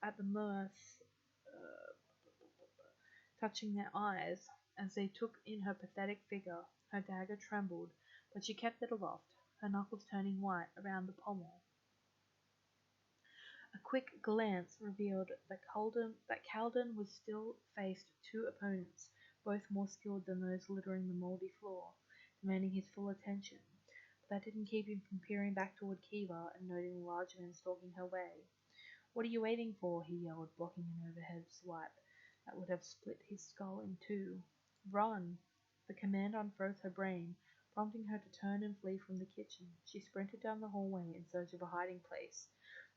at the mirth touching their eyes as they took in her pathetic figure. Her dagger trembled, but she kept it aloft, her knuckles turning white around the pommel. A quick glance revealed that Calden was still faced two opponents, both more skilled than those littering the mouldy floor, demanding his full attention. But that didn't keep him from peering back toward Kiva and noting the large man stalking her way. "What are you waiting for?" he yelled, blocking an overhead swipe that would have split his skull in two. "Run!" The command unfroze her brain, prompting her to turn and flee from the kitchen. She sprinted down the hallway in search of a hiding place,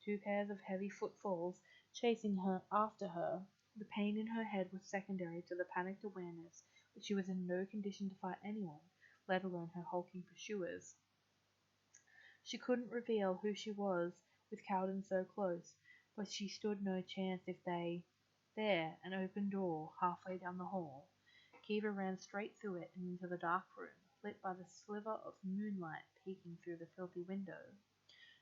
two pairs of heavy footfalls chasing her after her. The pain in her head was secondary to the panicked awareness that she was in no condition to fight anyone, let alone her hulking pursuers. She couldn't reveal who she was with Cowden so close, but she stood no chance if they... There, an open door, halfway down the hall. Kiva ran straight through it and into the dark room, lit by the sliver of moonlight peeking through the filthy window.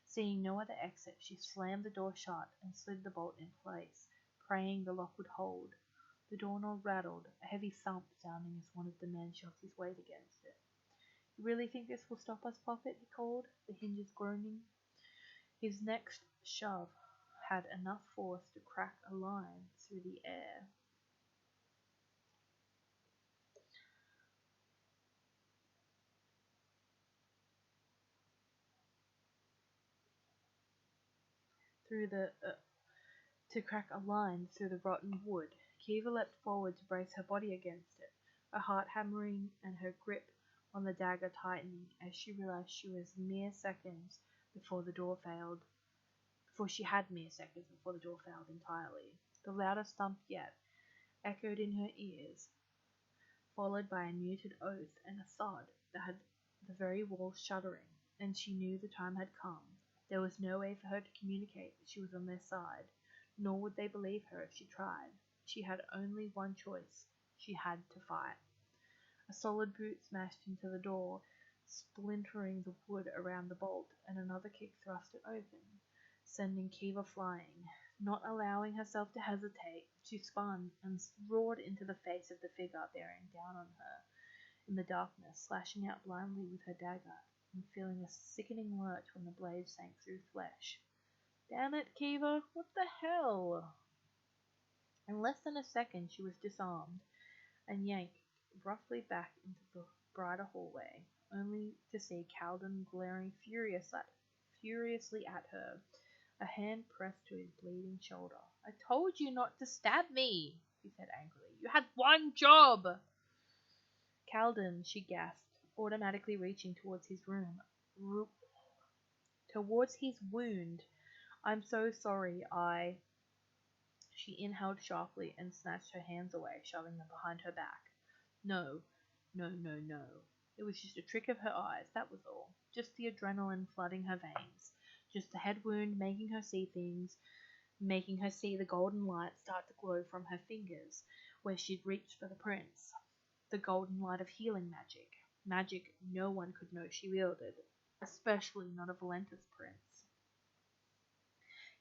Seeing no other exit, she slammed the door shut and slid the bolt in place, praying the lock would hold. The doorknob rattled, a heavy thump sounding as one of the men shoved his weight against it. "You really think this will stop us, Poppet?" he called, the hinges groaning. His next shove had enough force to crack a line through the air. To crack a line through the rotten wood. Kiva leapt forward to brace her body against it, her heart hammering and her grip on the dagger tightening as she realized she was mere seconds before the door failed. Before she had mere seconds before the door failed entirely. The loudest thump yet echoed in her ears, followed by a muted oath and a thud that had the very walls shuddering, and she knew the time had come. There was no way for her to communicate that she was on their side, nor would they believe her if she tried. She had only one choice. She had to fight. A solid boot smashed into the door, splintering the wood around the bolt, and another kick thrust it open, sending Kiva flying. Not allowing herself to hesitate, she spun and roared into the face of the figure bearing down on her in the darkness, slashing out blindly with her dagger, and feeling a sickening lurch when the blade sank through flesh. "Damn it, Kiva! What the hell?" In less than a second she was disarmed and yanked roughly back into the brighter hallway, only to see Cowden glaring furiously at her, a hand pressed to his bleeding shoulder. "I told you not to stab me," he said angrily. "You had one job!" "Cowden," she gasped, automatically reaching towards his wound. "I'm so sorry, She inhaled sharply and snatched her hands away, shoving them behind her back. No. It was just a trick of her eyes, that was all. Just the adrenaline flooding her veins. Just the head wound making her see things, making her see the golden light start to glow from her fingers, where she'd reached for the prince. The golden light of healing magic. Magic no one could know she wielded, especially not a Valentis prince.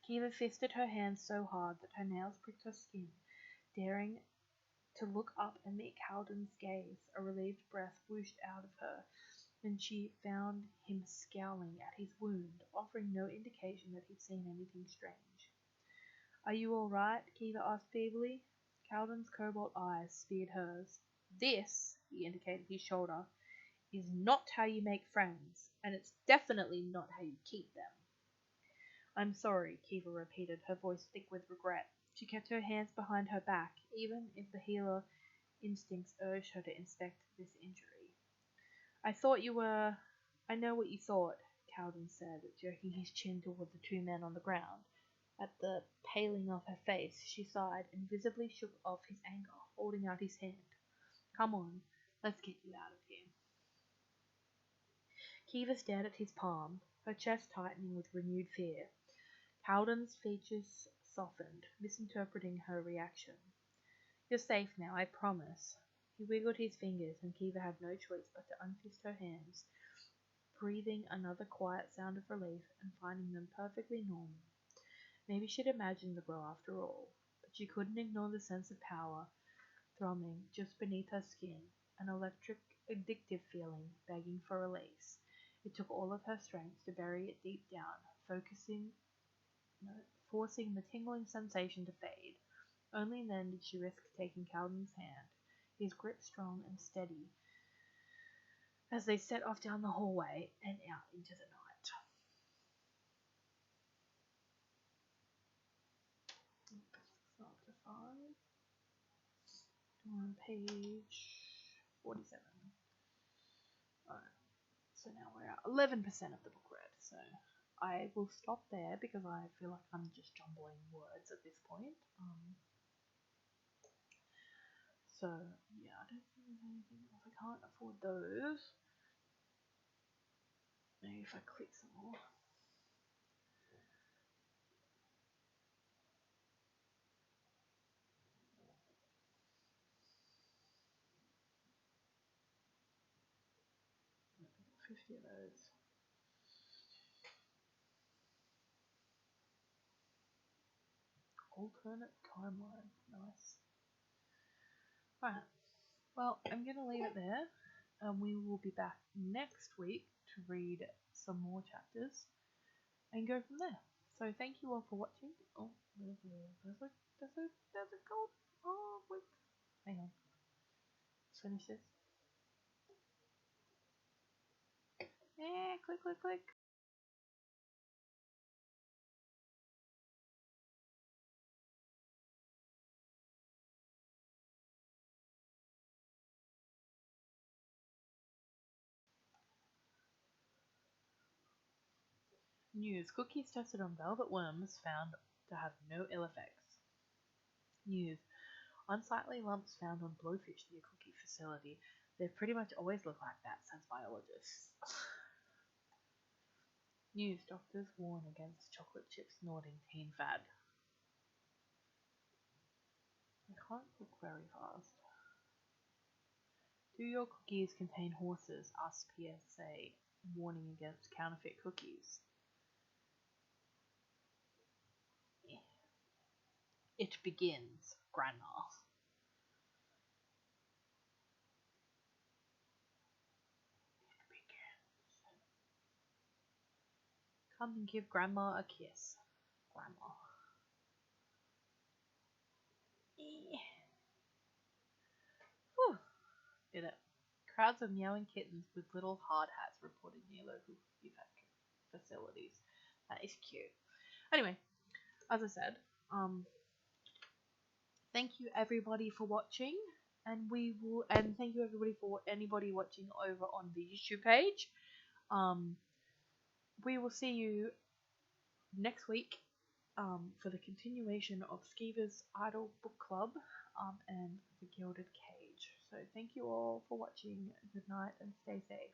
Kiva fisted her hands so hard that her nails pricked her skin, daring to look up and meet Cowden's gaze. A relieved breath whooshed out of her, and she found him scowling at his wound, offering no indication that he'd seen anything strange. "Are you all right?" Kiva asked feebly. Cowden's cobalt eyes speared hers. "This," he indicated his shoulder, "is not how you make friends, and it's definitely not how you keep them." "I'm sorry," Kiva repeated, her voice thick with regret. She kept her hands behind her back, even if the healer instincts urged her to inspect this injury. "I thought you were... I know what you thought," Cowden said, jerking his chin toward the two men on the ground. At the paling of her face, she sighed and visibly shook off his anger, holding out his hand. "Come on, let's get you out of here." Kiva stared at his palm, her chest tightening with renewed fear. Cowden's features softened, misinterpreting her reaction. "You're safe now, I promise." He wiggled his fingers, and Kiva had no choice but to unfist her hands, breathing another quiet sound of relief and finding them perfectly normal. Maybe she'd imagined the glow after all, but she couldn't ignore the sense of power thrumming just beneath her skin, an electric, addictive feeling begging for release. It took all of her strength to bury it deep down, focusing, no, forcing the tingling sensation to fade. Only then did she risk taking Calden's hand, his grip strong and steady, as they set off down the hallway and out into the night. After 5. On page 47. Alright, so now we're at 11% of the book read, so I will stop there because I feel like I'm just jumbling words at this point. So, yeah, I don't think there's anything else. I can't afford those. Maybe if I click some more. No, 50 of those. Alternate timeline. Nice. Alright. Well, I'm going to leave it there. We will be back next week to read some more chapters and go from there. So thank you all for watching. Oh, there's a gold. Oh, wait. Hang on. Let's finish this. Click, click, click. News. Cookies tested on velvet worms found to have no ill effects. News. Unsightly lumps found on blowfish near cookie facility. They pretty much always look like that, says biologists. News. Doctors warn against chocolate chip snorting teen fad. I can't look very fast. Do your cookies contain horses? Asks PSA, warning against counterfeit cookies. It begins, Grandma. It begins. Come and give Grandma a kiss. Grandma. Whew. Did it. Crowds of meowing kittens with little hard hats reported near local cookie facilities. That is cute. Anyway, as I said, thank you everybody for watching, and thank you everybody for anybody watching over on the YouTube page. We will see you next week for the continuation of Skievers' Idle Book Club and the Gilded Cage. So thank you all for watching. Good night and stay safe.